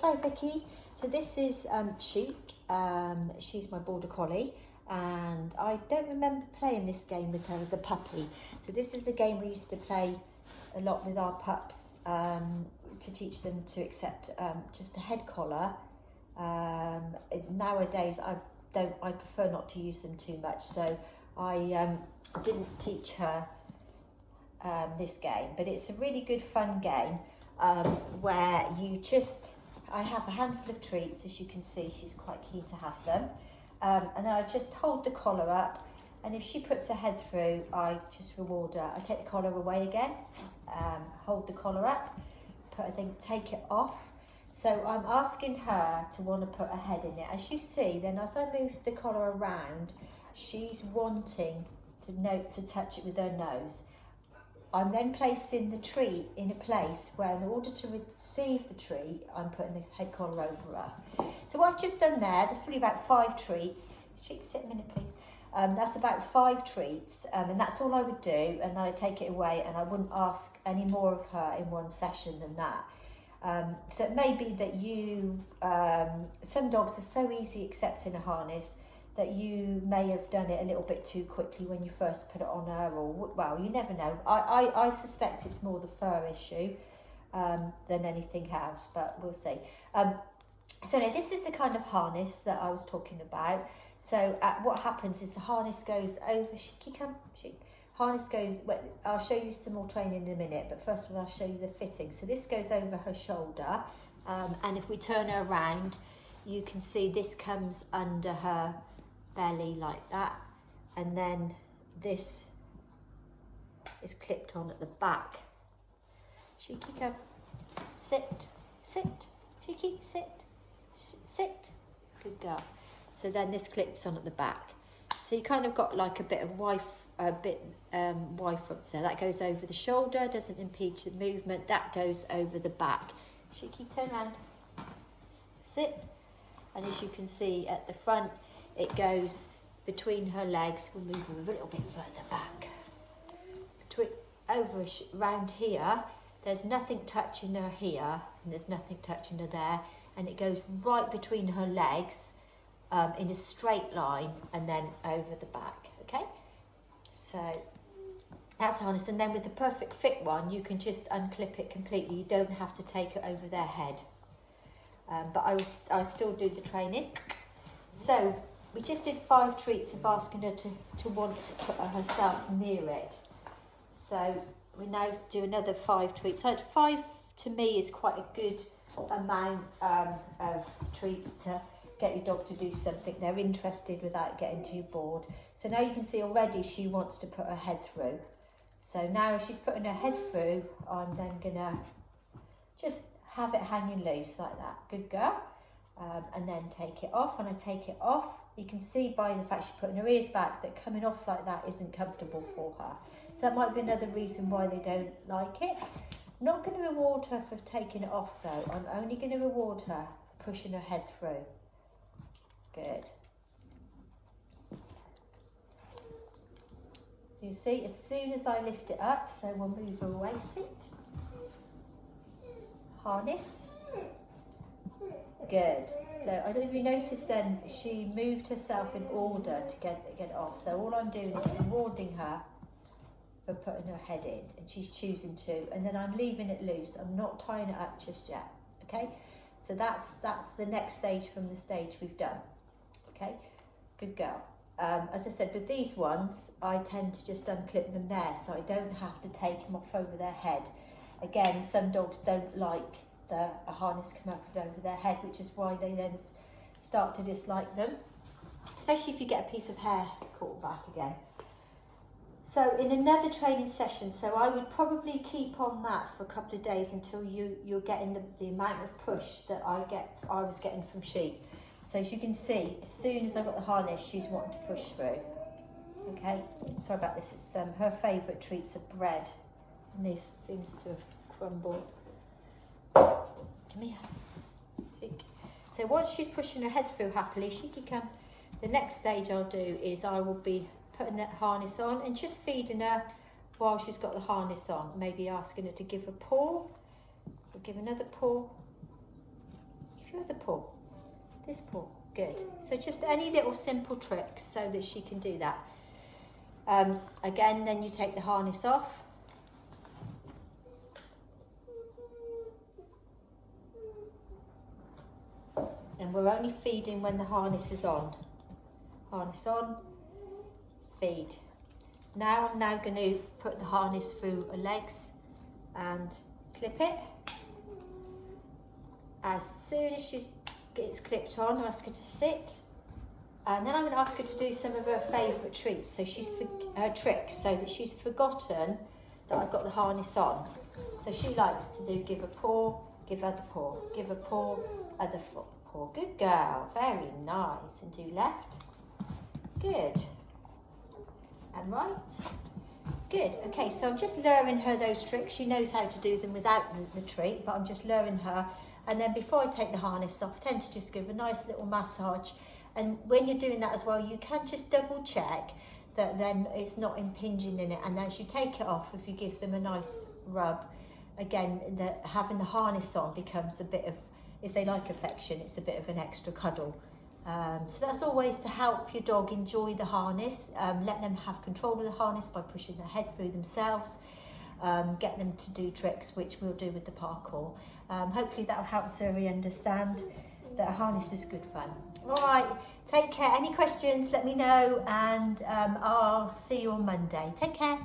Hi Vicky, so this is Chic, she's my border collie and I don't remember playing this game with her as a puppy. So this is a game we used to play a lot with our pups to teach them to accept just a head collar. Nowadays I prefer not to use them too much, so I didn't teach her this game, but it's a really good fun game where I have a handful of treats, as you can see. She's quite keen to have them, and then I just hold the collar up, and if she puts her head through, I just reward her. I take the collar away again, hold the collar up, take it off. So I'm asking her to want to put her head in it. As you see, then as I move the collar around, she's wanting to touch it with her nose. I'm then placing the treat in a place where, in order to receive the treat, I'm putting the head collar over her. So what I've just done there's probably about 5 treats. Chic, sit a minute please. That's about 5 treats, and that's all I would do, and then I take it away, and I wouldn't ask any more of her in one session than that. So it may be that some dogs are so easy accepting a harness that you may have done it a little bit too quickly when you first put it on her, or, well, you never know. I suspect it's more the fur issue than anything else, but we'll see. So now this is the kind of harness that I was talking about. So what happens is the harness goes over, harness goes, well, I'll show you some more training in a minute, but first of all I'll show you the fitting. So this goes over her shoulder, and if we turn her around, you can see this comes under her belly like that, and then this is clipped on at the back. Cheeky, come, sit, Cheeky, sit, good girl. So then this clips on at the back. So you kind of got like a bit of Y front there. That goes over the shoulder, doesn't impede the movement. That goes over the back. Cheeky, turn around, sit. And as you can see at the front, it goes between her legs. We'll move her a little bit further back. Around here, there's nothing touching her here, and there's nothing touching her there, and it goes right between her legs in a straight line, and then over the back, okay? So that's the harness, and then with the perfect fit one, you can just unclip it completely. You don't have to take it over their head. But I still do the training. So we just did 5 treats of asking her to want to put herself near it. So we now do another 5 treats. So 5 to me is quite a good amount of treats to get your dog to do something they're interested without getting too bored. So now you can see already she wants to put her head through. So now as she's putting her head through, I'm then gonna just have it hanging loose like that. Good girl. And then take it off. And I take it off, you can see by the fact she's putting her ears back that coming off like that isn't comfortable for her. So that might be another reason why they don't like it. I'm not going to reward her for taking it off though. I'm only going to reward her for pushing her head through. Good. You see, as soon as I lift it up, so we'll move her away, sit. Harness. Good. So I don't know if you noticed then, she moved herself in order to get it off. So all I'm doing is rewarding her for putting her head in, and she's choosing to, and then I'm leaving it loose. I'm not tying it up just yet. Okay. So that's the next stage from the stage we've done. Okay. Good girl. As I said, with these ones, I tend to just unclip them there, so I don't have to take them off over their head. Again, some dogs don't like a harness come up over their head, which is why they then start to dislike them, especially if you get a piece of hair caught back again. So in another training session, so I would probably keep on that for a couple of days until you're getting the amount of push that I was getting from Chic. So as you can see, as soon as I got the harness, she's wanting to push through. Okay, sorry about this. It's her favourite treats are bread, and this seems to have crumbled. Come here. So once she's pushing her head through happily, she can come. The next stage I'll do is I will be putting that harness on and just feeding her while she's got the harness on. Maybe asking her to give a paw, or give another paw. Your other paw. This paw. Good. So just any little simple tricks so that she can do that. Again, then you take the harness off. And we're only feeding when the harness is on. Harness on, feed. Now I'm going to put the harness through her legs and clip it. As soon as it's clipped on, I ask her to sit. And then I'm going to ask her to do some of her favourite treats, so her tricks, so that she's forgotten that I've got the harness on. So she likes to do give a paw, give other paw, give a paw, other paw. Good girl, very nice. And do left. Good. And right. Good. Okay, so I'm just luring her those tricks. She knows how to do them without the treat, but I'm just luring her. And then before I take the harness off, I tend to just give a nice little massage. And when you're doing that as well, you can just double check that then it's not impinging in it. And as you take it off, if you give them a nice rub, again, having the harness on becomes a bit of, if they like affection, it's a bit of an extra cuddle. So that's always to help your dog enjoy the harness. Let them have control of the harness by pushing their head through themselves. Get them to do tricks, which we'll do with the parkour. Hopefully that will help Suri understand that a harness is good fun. All right, take care. Any questions, let me know, and I'll see you on Monday. Take care.